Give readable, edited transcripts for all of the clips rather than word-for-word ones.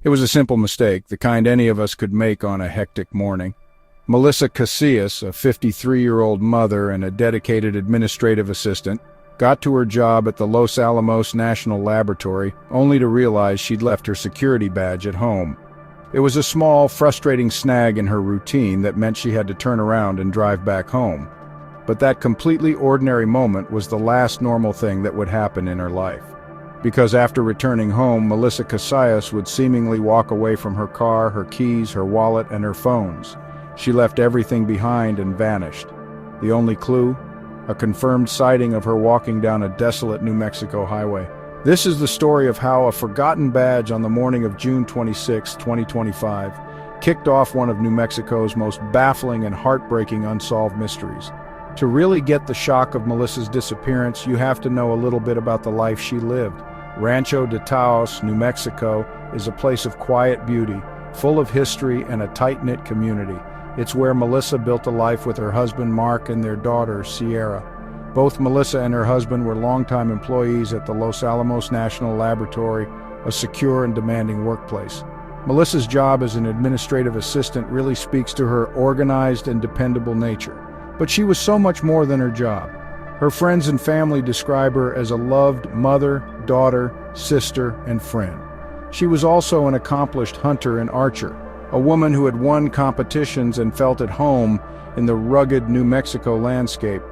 It was a simple mistake, the kind any of us could make on a hectic morning. Melissa Casias, a 53-year-old mother and a dedicated administrative assistant, got to her job at the Los Alamos National Laboratory only to realize she'd left her security badge at home. It was a small, frustrating snag in her routine that meant she had to turn around and drive back home. But that completely ordinary moment was the last normal thing that would happen in her life. Because after returning home, Melissa Casias would seemingly walk away from her car, her keys, her wallet, and her phones. She left everything behind and vanished. The only clue? A confirmed sighting of her walking down a desolate New Mexico highway. This is the story of how a forgotten badge on the morning of June 26, 2025, kicked off one of New Mexico's most baffling and heartbreaking unsolved mysteries. To really get the shock of Melissa's disappearance, you have to know a little bit about the life she lived. Rancho de Taos, New Mexico, is a place of quiet beauty, full of history and a tight-knit community. It's where Melissa built a life with her husband Mark and their daughter Sierra. Both Melissa and her husband were longtime employees at the Los Alamos National Laboratory, a secure and demanding workplace. Melissa's job as an administrative assistant really speaks to her organized and dependable nature. But she was so much more than her job. Her friends and family describe her as a loved mother, daughter, sister, and friend. She was also an accomplished hunter and archer, a woman who had won competitions and felt at home in the rugged New Mexico landscape.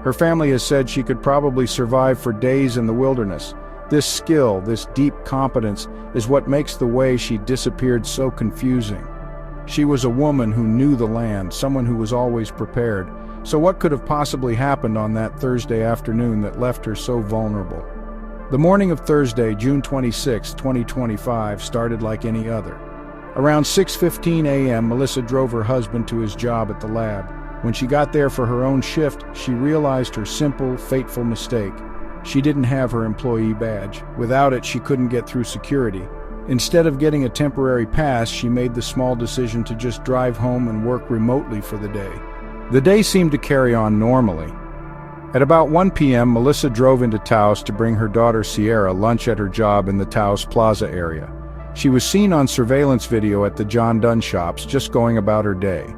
Her family has said she could probably survive for days in the wilderness. This skill, this deep competence, is what makes the way she disappeared so confusing. She was a woman who knew the land, someone who was always prepared. So what could have possibly happened on that Thursday afternoon that left her so vulnerable? The morning of Thursday, June 26, 2025, started like any other. Around 6:15 a.m., Melissa drove her husband to his job at the lab. When she got there for her own shift, she realized her simple, fateful mistake. She didn't have her employee badge. Without it, she couldn't get through security. Instead of getting a temporary pass, she made the small decision to just drive home and work remotely for the day. The day seemed to carry on normally. At about 1 p.m., Melissa drove into Taos to bring her daughter Sierra lunch at her job in the Taos Plaza area. She was seen on surveillance video at the John Dunn shops, just going about her day.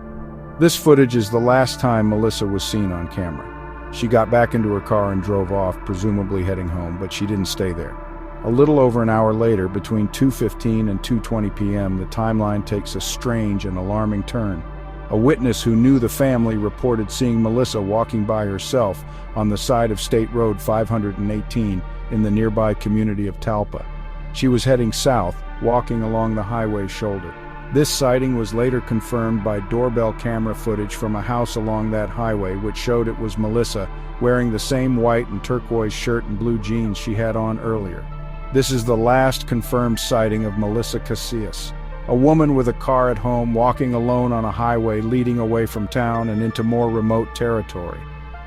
This footage is the last time Melissa was seen on camera. She got back into her car and drove off, presumably heading home, but she didn't stay there. A little over an hour later, between 2:15 and 2:20 p.m., the timeline takes a strange and alarming turn. A witness who knew the family reported seeing Melissa walking by herself on the side of State Road 518 in the nearby community of Talpa. She was heading south, walking along the highway's shoulder. This sighting was later confirmed by doorbell camera footage from a house along that highway, which showed it was Melissa, wearing the same white and turquoise shirt and blue jeans she had on earlier. This is the last confirmed sighting of Melissa Casias. A woman with a car at home, walking alone on a highway leading away from town and into more remote territory.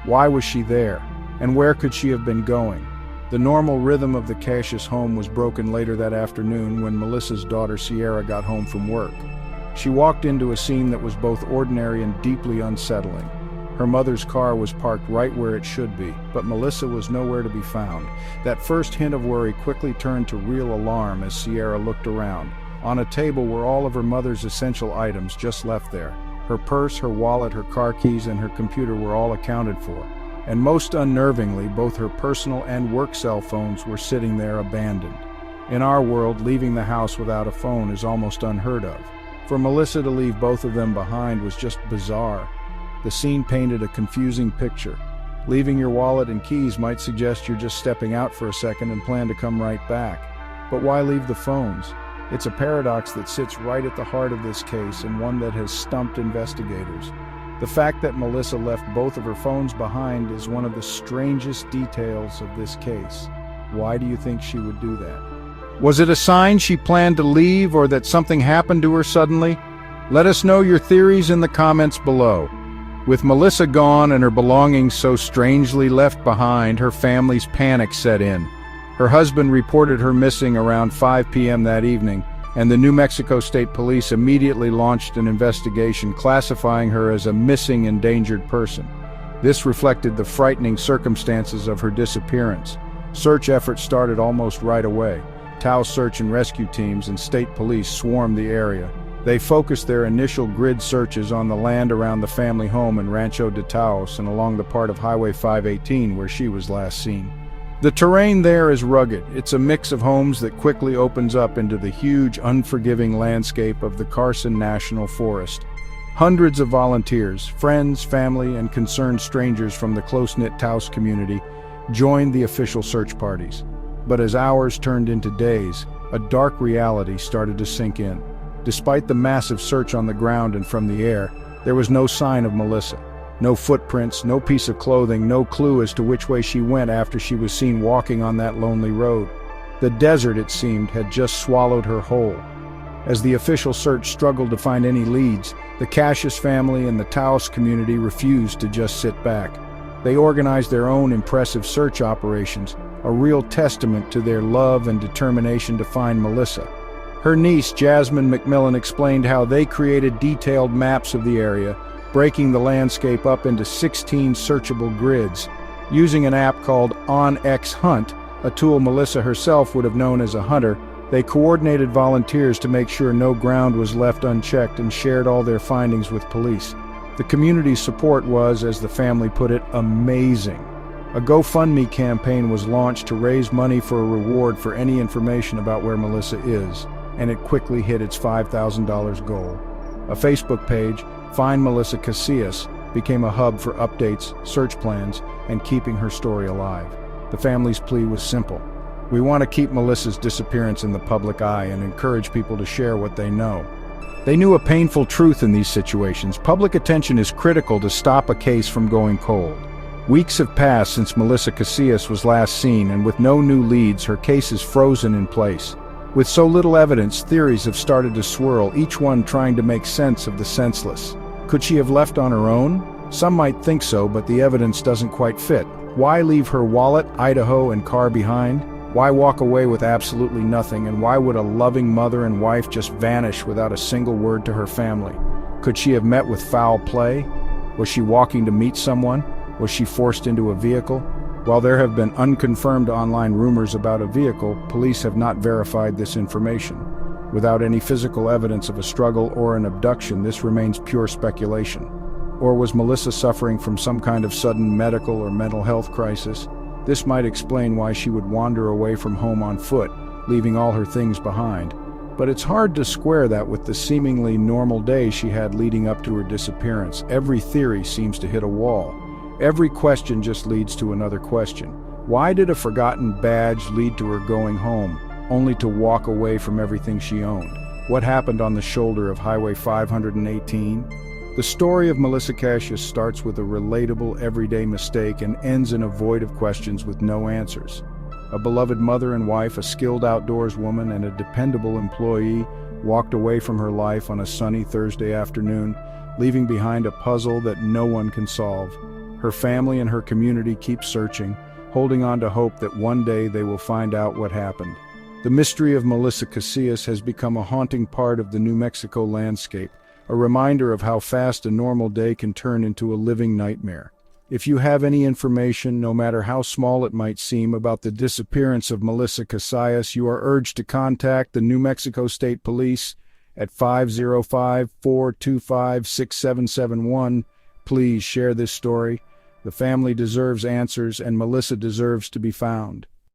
Why was she there? And where could she have been going? The normal rhythm of the Casias home was broken later that afternoon when Melissa's daughter Sierra got home from work. She walked into a scene that was both ordinary and deeply unsettling. Her mother's car was parked right where it should be, but Melissa was nowhere to be found. That first hint of worry quickly turned to real alarm as Sierra looked around. On a table were all of her mother's essential items just left there. Her purse, her wallet, her car keys, and her computer were all accounted for. And most unnervingly, both her personal and work cell phones were sitting there abandoned. In our world, leaving the house without a phone is almost unheard of. For Melissa to leave both of them behind was just bizarre. The scene painted a confusing picture. Leaving your wallet and keys might suggest you're just stepping out for a second and plan to come right back. But why leave the phones? It's a paradox that sits right at the heart of this case and one that has stumped investigators. The fact that Melissa left both of her phones behind is one of the strangest details of this case. Why do you think she would do that? Was it a sign she planned to leave or that something happened to her suddenly? Let us know your theories in the comments below. With Melissa gone and her belongings so strangely left behind, her family's panic set in. Her husband reported her missing around 5 p.m. that evening, and the New Mexico State Police immediately launched an investigation classifying her as a missing endangered person. This reflected the frightening circumstances of her disappearance. Search efforts started almost right away. Taos search and rescue teams and state police swarmed the area. They focused their initial grid searches on the land around the family home in Rancho de Taos and along the part of Highway 518 where she was last seen. The terrain there is rugged. It's a mix of homes that quickly opens up into the huge, unforgiving landscape of the Carson National Forest. Hundreds of volunteers, friends, family, and concerned strangers from the close-knit Taos community joined the official search parties. But as hours turned into days, a dark reality started to sink in. Despite the massive search on the ground and from the air, there was no sign of Melissa. No footprints, no piece of clothing, no clue as to which way she went after she was seen walking on that lonely road. The desert, it seemed, had just swallowed her whole. As the official search struggled to find any leads, the Casias family and the Taos community refused to just sit back. They organized their own impressive search operations, a real testament to their love and determination to find Melissa. Her niece, Jasmine McMillan, explained how they created detailed maps of the area, breaking the landscape up into 16 searchable grids. Using an app called OnX a tool Melissa herself would have known as a hunter, they coordinated volunteers to make sure no ground was left unchecked and shared all their findings with police. The community's support was, as the family put it, amazing. A GoFundMe campaign was launched to raise money for a reward for any information about where Melissa is, and it quickly hit its $5,000 goal. A Facebook page, Find Melissa Casias, became a hub for updates, search plans, and keeping her story alive. The family's plea was simple. We want to keep Melissa's disappearance in the public eye and encourage people to share what they know. They knew a painful truth in these situations. Public attention is critical to stop a case from going cold. Weeks have passed since Melissa Casias was last seen, and with no new leads, her case is frozen in place. With so little evidence, theories have started to swirl, each one trying to make sense of the senseless. Could she have left on her own? Some might think so, but the evidence doesn't quite fit. Why leave her wallet, Idaho, and car behind? Why walk away with absolutely nothing? And why would a loving mother and wife just vanish without a single word to her family? Could she have met with foul play? Was she walking to meet someone? Was she forced into a vehicle? While there have been unconfirmed online rumors about a vehicle, police have not verified this information. Without any physical evidence of a struggle or an abduction, this remains pure speculation. Or was Melissa suffering from some kind of sudden medical or mental health crisis? This might explain why she would wander away from home on foot, leaving all her things behind. But it's hard to square that with the seemingly normal day she had leading up to her disappearance. Every theory seems to hit a wall. Every question just leads to another question. Why did a forgotten badge lead to her going home, only to walk away from everything she owned? What happened on the shoulder of Highway 518? The story of Melissa Casias starts with a relatable, everyday mistake and ends in a void of questions with no answers. A beloved mother and wife, a skilled outdoors woman, and a dependable employee walked away from her life on a sunny Thursday afternoon, leaving behind a puzzle that no one can solve. Her family and her community keep searching, holding on to hope that one day they will find out what happened. The mystery of Melissa Casias has become a haunting part of the New Mexico landscape, a reminder of how fast a normal day can turn into a living nightmare. If you have any information, no matter how small it might seem, about the disappearance of Melissa Casias, you are urged to contact the New Mexico State Police at 505-425-6771. Please share this story. The family deserves answers, and Melissa deserves to be found.